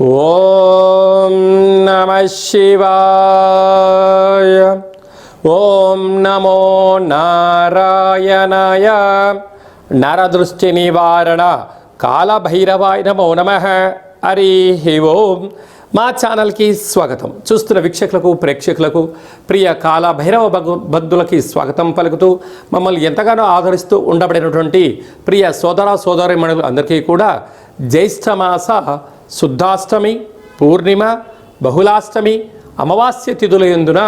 ఓం నమః శివాయ. ఓం నమో నారాయణాయ. నరదృష్టి నివారణ కాలభైరవాయ నమో నమః. హరి ఓం. మా ఛానల్కి స్వాగతం. చూస్తున్న వీక్షకులకు ప్రేక్షకులకు ప్రియ కాలభైరవ భక్తులకి స్వాగతం పలుకుతూ మమ్మల్ని ఎంతగానో ఆదరిస్తూ ఉండబడినటువంటి ప్రియ సోదర సోదరీమణులు అందరికీ కూడా జ్యేష్ఠమాస శుద్ధాష్టమి, పూర్ణిమ, బహుళాష్టమి, అమావాస్య తిథుల యందున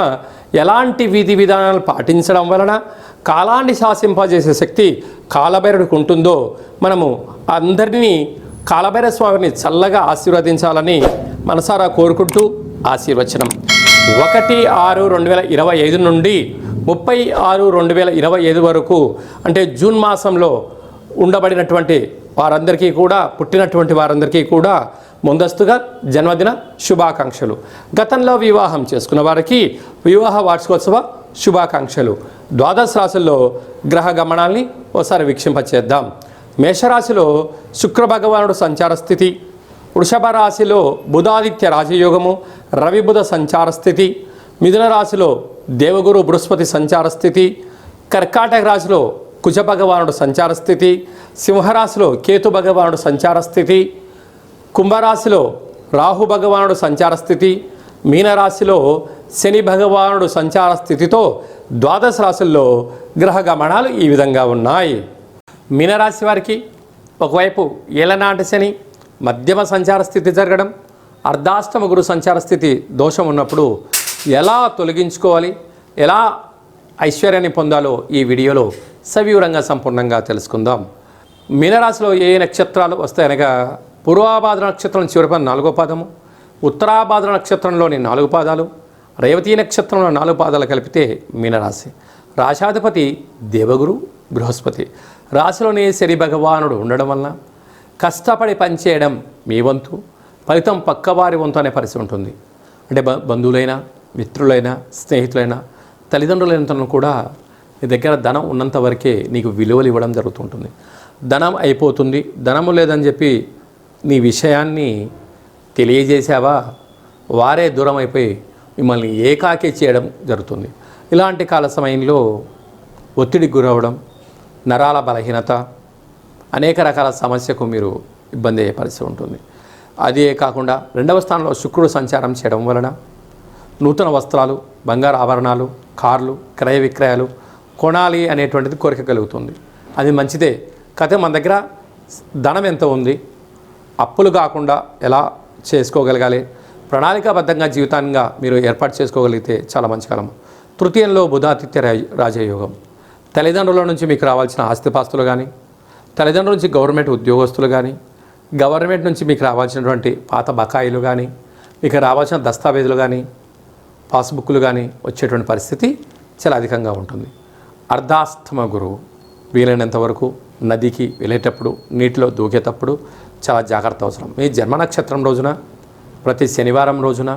ఎలాంటి విధి విధానాలు పాటించడం వలన కాలాన్ని శాసింపజేసే శక్తి కాలభైరవుడికి ఉంటుందో మనము అందరినీ కాలభైరవ స్వామిని చల్లగా ఆశీర్వదించాలని మనసారా కోరుకుంటూ ఆశీర్వచనం 1/6/2025 నుండి 30/6/2025 వరకు అంటే జూన్ మాసంలో ఉండబడినటువంటి వారందరికీ కూడా పుట్టినటువంటి వారందరికీ కూడా ముందస్తుగా జన్మదిన శుభాకాంక్షలు. గతంలో వివాహం చేసుకున్న వారికి వివాహ వార్షికోత్సవ శుభాకాంక్షలు. ద్వాదశ రాశుల్లో గ్రహ గమనాల్ని ఒకసారి వీక్షింపచేద్దాం. మేషరాశిలో శుక్ర భగవానుడు సంచార స్థితి, వృషభ రాశిలో బుధాదిత్య రాజయోగము, రవి బుధ సంచార స్థితి, మిథున రాశిలో దేవగురు బృహస్పతి సంచార స్థితి, కర్కాటక రాశిలో కుజ భగవానుడు సంచార స్థితి, సింహరాశిలో కేతు భగవానుడు సంచార స్థితి, కుంభరాశిలో రాహు భగవానుడు సంచార స్థితి, మీనరాశిలో శని భగవానుడు సంచార స్థితితో ద్వాదశ రాశుల్లో గ్రహ గమనాలు ఈ విధంగా ఉన్నాయి. మీనరాశి వారికి ఒకవైపు ఏలనాటి శని మధ్యమ సంచార స్థితి జరగడం, అర్ధాష్టమ గురు సంచార స్థితి దోషం ఉన్నప్పుడు ఎలా తొలగించుకోవాలి, ఎలా ఐశ్వర్యాన్ని పొందాలో ఈ వీడియోలో సవివరంగా సంపూర్ణంగా తెలుసుకుందాం. మీనరాశిలో ఏ నక్షత్రాలు వస్తాయనగా పూర్వాభాద్ర నక్షత్రం చివరి 4వ పాదము, ఉత్తరాభాద్ర నక్షత్రంలోని 4 పాదాలు, రేవతి నక్షత్రంలో 4 పాదాలు కలిపితే మీనరాశి. రాశాధిపతి దేవగురు బృహస్పతి. రాశిలోని శని భగవానుడు ఉండడం వలన కష్టపడి పనిచేయడం మీ వంతు, ఫలితం పక్కవారి వంతు అనే పరిస్థితి ఉంటుంది. అంటే బంధువులైనా, మిత్రులైనా, స్నేహితులైనా, తల్లిదండ్రులైనంతను కూడా నీ దగ్గర ధనం ఉన్నంత వరకే నీకు విలువలు ఇవ్వడం జరుగుతుంటుంది. ధనం అయిపోతుంది, ధనము లేదని చెప్పి నీ విషయాన్ని తెలియజేసావా, వారే దూరం అయిపోయి మిమ్మల్ని ఏకాకి చేయడం జరుగుతుంది. ఇలాంటి కాల సమయంలో ఒత్తిడికి గురవడం, నరాల బలహీనత, అనేక రకాల సమస్యకు మీరు ఇబ్బంది అయ్యే పరిస్థితి ఉంటుంది. అదే కాకుండా 2వ స్థానంలో శుక్రుడు సంచారం చేయడం వలన నూతన వస్త్రాలు, బంగారు ఆభరణాలు, కార్లు, క్రయ విక్రయాలు కొనాలి అనేటువంటిది కోరిక కలుగుతుంది. అది మంచిదే. కాకపోతే మన దగ్గర ధనం ఎంత ఉంది, అప్పులు కాకుండా ఎలా చేసుకోగలగాలి, ప్రణాళికాబద్ధంగా జీవితాంగా మీరు ఏర్పాటు చేసుకోగలిగితే చాలా మంచి కాలం. తృతీయంలో బుధాదిత్య రాజయోగం. తల్లిదండ్రుల నుంచి మీకు రావాల్సిన ఆస్తిపాస్తులు కానీ, తల్లిదండ్రుల నుంచి గవర్నమెంట్ ఉద్యోగస్తులు కానీ, గవర్నమెంట్ నుంచి మీకు రావాల్సినటువంటి పాత బకాయిలు కానీ, మీకు రావాల్సిన దస్తావేజులు కానీ, పాస్బుక్లు కానీ వచ్చేటువంటి పరిస్థితి చాలా అధికంగా ఉంటుంది. అర్ధాష్టమ గురువు. వీలైనంత వరకు నదికి వెళ్ళేటప్పుడు, నీటిలో దూకేటప్పుడు చాలా జాగ్రత్త అవసరం. మీ జన్మ నక్షత్రం రోజున, ప్రతి శనివారం రోజున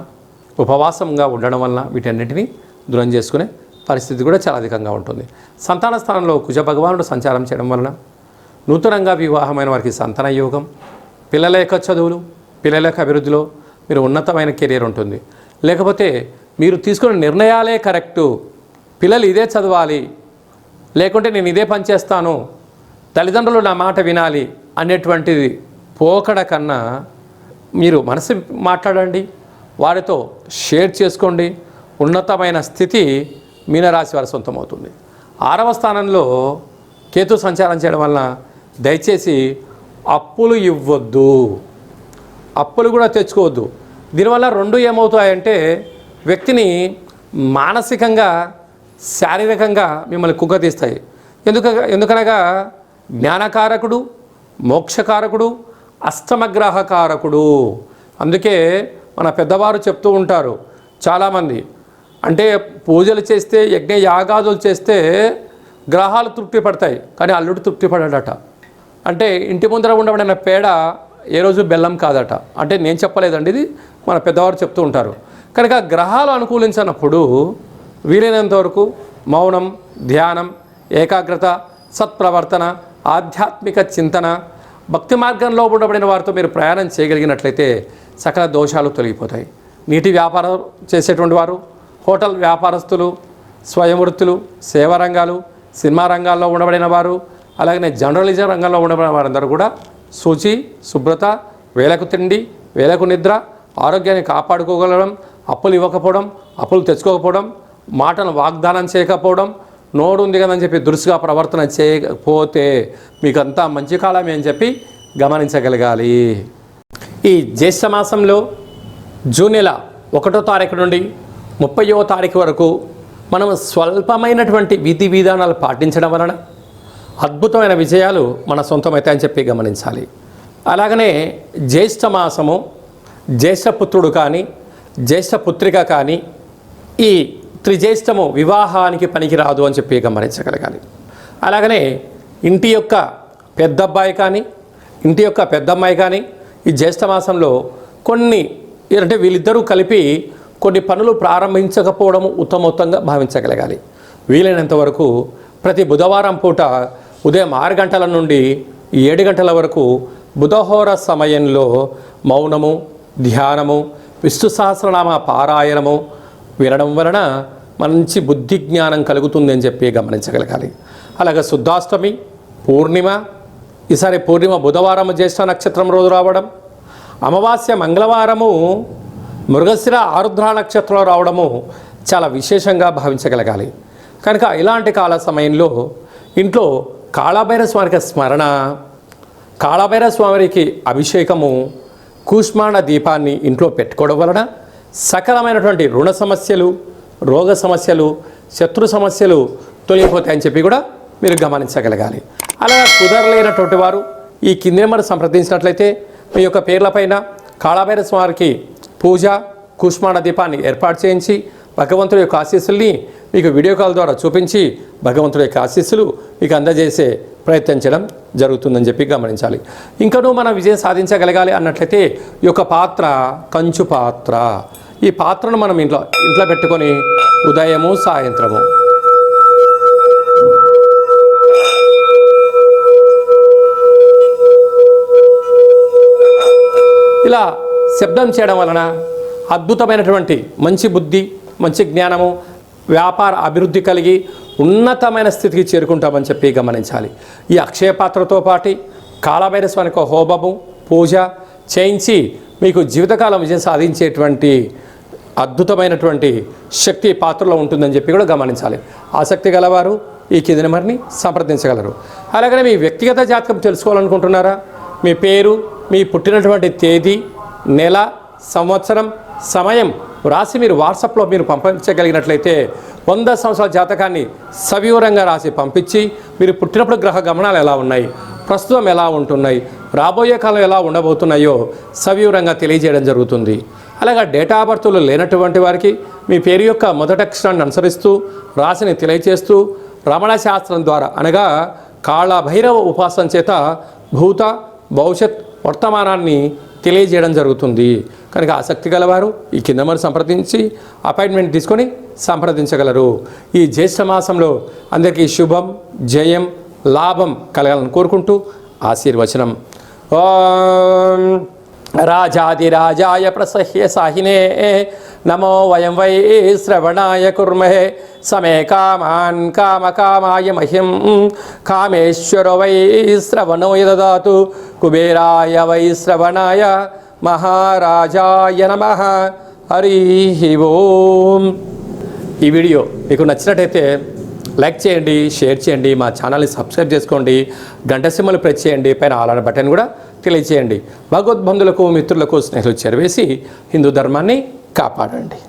ఉపవాసంగా ఉండడం వలన వీటన్నిటిని దూరం చేసుకునే పరిస్థితి కూడా చాలా అధికంగా ఉంటుంది. సంతాన స్థానంలో కుజ భగవానుడు సంచారం చేయడం వలన నూతనంగా వివాహమైన వారికి సంతాన యోగం, పిల్లల యొక్క చదువులు, పిల్లల యొక్క అభివృద్ధిలో మీరు ఉన్నతమైన కెరీర్ ఉంటుంది. లేకపోతే మీరు తీసుకున్న నిర్ణయాలే కరెక్టు, పిల్లలు ఇదే చదవాలి, లేకుంటే నేను ఇదే పని చేస్తాను, తల్లిదండ్రులు నా మాట వినాలి అనేటువంటిది పోకడ కన్నా మీరు మనసు మాట్లాడండి, వారితో షేర్ చేసుకోండి. ఉన్నతమైన స్థితి మీనరాశి వారి సొంతమవుతుంది. 6వ స్థానంలో కేతు సంచారం చేయడం వలన దయచేసి అప్పులు ఇవ్వద్దు, అప్పులు కూడా తెచ్చుకోవద్దు. దీనివల్ల 2 ఏమవుతాయంటే వ్యక్తిని మానసికంగా, శారీరకంగా మిమ్మల్ని కుగ్గతీస్తాయి. ఎందుకనగా జ్ఞానకారకుడు, మోక్షకారకుడు, అష్టమగ్రహకారకుడు. అందుకే మన పెద్దవారు చెప్తూ ఉంటారు చాలామంది, అంటే పూజలు చేస్తే, యజ్ఞ యాగాదులు చేస్తే గ్రహాలు తృప్తి పడతాయి, కానీ అల్లుడు తృప్తి పడడట. అంటే ఇంటి ముందర ఉండబడిన పేడ ఏ రోజు బెల్లం కాదట. అంటే నేను చెప్పలేదండి, ఇది మన పెద్దవారు చెప్తూ ఉంటారు. కనుక గ్రహాలు అనుకూలించినప్పుడు వీలైనంత వరకు మౌనం, ధ్యానం, ఏకాగ్రత, సత్ప్రవర్తన, ఆధ్యాత్మిక చింతన, భక్తి మార్గంలో ఉండబడిన వారితో మీరు ప్రయాణం చేయగలిగినట్లయితే సకల దోషాలు తొలగిపోతాయి. నీటి వ్యాపారం చేసేటువంటి వారు, హోటల్ వ్యాపారస్తులు, స్వయం వృత్తులు, సేవా రంగాలు, సినిమా రంగాల్లో ఉండబడిన వారు, అలాగనే జర్నలిజం రంగంలో ఉండబడిన వారందరూ కూడా శుచి, శుభ్రత, వేలకు తిండి, వేలకు నిద్ర, ఆరోగ్యాన్ని కాపాడుకోగలడం, అప్పులు ఇవ్వకపోవడం, అప్పులు తెచ్చుకోకపోవడం, మాటను వాగ్దానం చేయకపోవడం, నోడు ఉంది కదని చెప్పి దురుసుగా ప్రవర్తన చేయకపోతే మీకంతా మంచి కాలమే అని చెప్పి గమనించగలగాలి. ఈ జ్యేష్ఠ మాసంలో జూన్ నెల 1వ తారీఖు నుండి 30వ తారీఖు వరకు మనం స్వల్పమైనటువంటి విధి విధానాలు పాటించడం వలన అద్భుతమైన విజయాలు మన సొంతమవుతాయని చెప్పి గమనించాలి. అలాగనే జ్యేష్ఠ మాసము జ్యేష్ఠపుత్రుడు కానీ జ్యేష్ఠపుత్రిక కానీ ఈ త్రిజ్యేష్ఠము వివాహానికి పనికిరాదు అని చెప్పి గమనించగలగాలి. అలాగనే ఇంటి యొక్క పెద్దబ్బాయి కానీ ఇంటి యొక్క పెద్దమ్మాయి కానీ ఈ జ్యేష్ఠ మాసంలో కొన్ని అంటే వీళ్ళిద్దరూ కలిపి కొన్ని పనులు ప్రారంభించకపోవడం ఉత్తమోత్తంగా భావించగలగాలి. వీలైనంత వరకు ప్రతి బుధవారం పూట ఉదయం 6 గంటల నుండి 7 గంటల వరకు బుధహోర సమయంలో మౌనము, ధ్యానము, విష్ణు సహస్రనామ పారాయణము వినడం వలన మంచి బుద్ధి జ్ఞానం కలుగుతుంది అని చెప్పి గమనించగలగాలి. అలాగే శుద్ధాష్టమి, పూర్ణిమ, ఈసారి పూర్ణిమ బుధవారం జ్యేష్ఠ నక్షత్రం రోజు రావడం, అమావాస్య మంగళవారము మృగశిర ఆరుద్ర నక్షత్రంలో రావడము చాలా విశేషంగా భావించగలగాలి. కనుక ఇలాంటి కాల సమయంలో ఇంట్లో కాళభైరవ స్వామికి స్మరణ, కాళభైరవ స్వామికి అభిషేకము, కూష్మాండ దీపాన్ని ఇంట్లో పెట్టుకోవడం వలన సకలమైనటువంటి రుణ సమస్యలు, రోగ సమస్యలు, శత్రు సమస్యలు తొలగిపోతాయని చెప్పి కూడా మీరు గమనించగలగాలి. అలా కుదరలేనటువంటి వారు ఈ కింది నెంబర్ సంప్రదించినట్లయితే మీ యొక్క పేర్లపైన కాళభైరవ స్వామికి పూజ, కూష్మాండ దీపాన్ని ఏర్పాటు చేయించి భగవంతుడి యొక్క ఆశీస్సుల్ని మీకు వీడియో కాల్ ద్వారా చూపించి భగవంతుడి యొక్క ఆశీస్సులు మీకు అందజేసే ప్రయత్నించడం జరుగుతుందని చెప్పి గమనించాలి. ఇంకనూ మనం విజయం సాధించగలగాలి అన్నట్లయితే ఈ యొక్క పాత్ర కంచు పాత్ర, ఈ పాత్రను మనం ఇంట్లో పెట్టుకొని ఉదయము సాయంత్రము ఇలా శబ్దం చేయడం వలన అద్భుతమైనటువంటి మంచి బుద్ధి, మంచి జ్ఞానము, వ్యాపార అభివృద్ధి కలిగి ఉన్నతమైన స్థితికి చేరుకుంటామని చెప్పి గమనించాలి. ఈ అక్షయ పాత్రతో పాటు కాళభైరవ స్వామికి హోమము, పూజ చేయించి మీకు జీవితకాలం విజయం సాధించేటువంటి అద్భుతమైనటువంటి శక్తి పాత్రలో ఉంటుందని చెప్పి కూడా గమనించాలి. ఆసక్తి గలవారు ఈ కింది నెంబర్ని సంప్రదించగలరు. అలాగనే మీ వ్యక్తిగత జాతకం తెలుసుకోవాలనుకుంటున్నారా? మీ పేరు, మీ పుట్టినటువంటి తేదీ, నెల, సంవత్సరం, సమయం రాసి మీరు వాట్సాప్లో మీరు పంపించగలిగినట్లయితే 100 సంవత్సరాల జాతకాన్ని సవివరంగా రాసి పంపించి మీరు పుట్టినప్పుడు గ్రహ గమనాలు ఎలా ఉన్నాయి, ప్రస్తుతం ఎలా ఉంటున్నాయి, రాబోయే కాలం ఎలా ఉండబోతున్నాయో సవివరంగా తెలియజేయడం జరుగుతుంది. అలాగే డేటా ఆఫ్ బర్త్లు లేనటువంటి వారికి మీ పేరు యొక్క మొదటి అక్షరాన్ని అనుసరిస్తూ రాశిని తెలియజేస్తూ రమణ శాస్త్రం ద్వారా అనగా కాళభైరవ ఉపాసన చేత భూత, భవిష్యత్, వర్తమానాన్ని తెలియజేయడం జరుగుతుంది. కనుక ఆసక్తి గలవారు ఈ కింద మరి సంప్రదించి అపాయింట్మెంట్ తీసుకొని సంప్రదించగలరు. ఈ జ్యేష్ఠ మాసంలో అందరికీ శుభం, జయం, లాభం కలగాలని కోరుకుంటూ ఆశీర్వచనం. ఓం రాజాదిరాజాయ ప్రసహ్య సాహినే నమో వయం వై శ్రవణాయ కుర్మహే సమే కామాన్ కామకామాయ మహ్యం కామేశ్వరో వై శ్రవణో యదదాతు కుబేరాయ వై శ్రవణాయ మహారాజాయ నమః. హరి ఓం. ఈ వీడియో మీకు నచ్చినట్టయితే లైక్ చేయండి, షేర్ చేయండి, మా ఛానల్ని సబ్స్క్రైబ్ చేసుకోండి, గంట సింబల్ ప్రెస్ చేయండి, పైన ఆల్ అనే బటన్ కూడా తెలియజేయండి. భగవద్బంధులకు, మిత్రులకు, స్నేహితులకు చేరవేసి హిందూ ధర్మాన్ని కాపాడండి.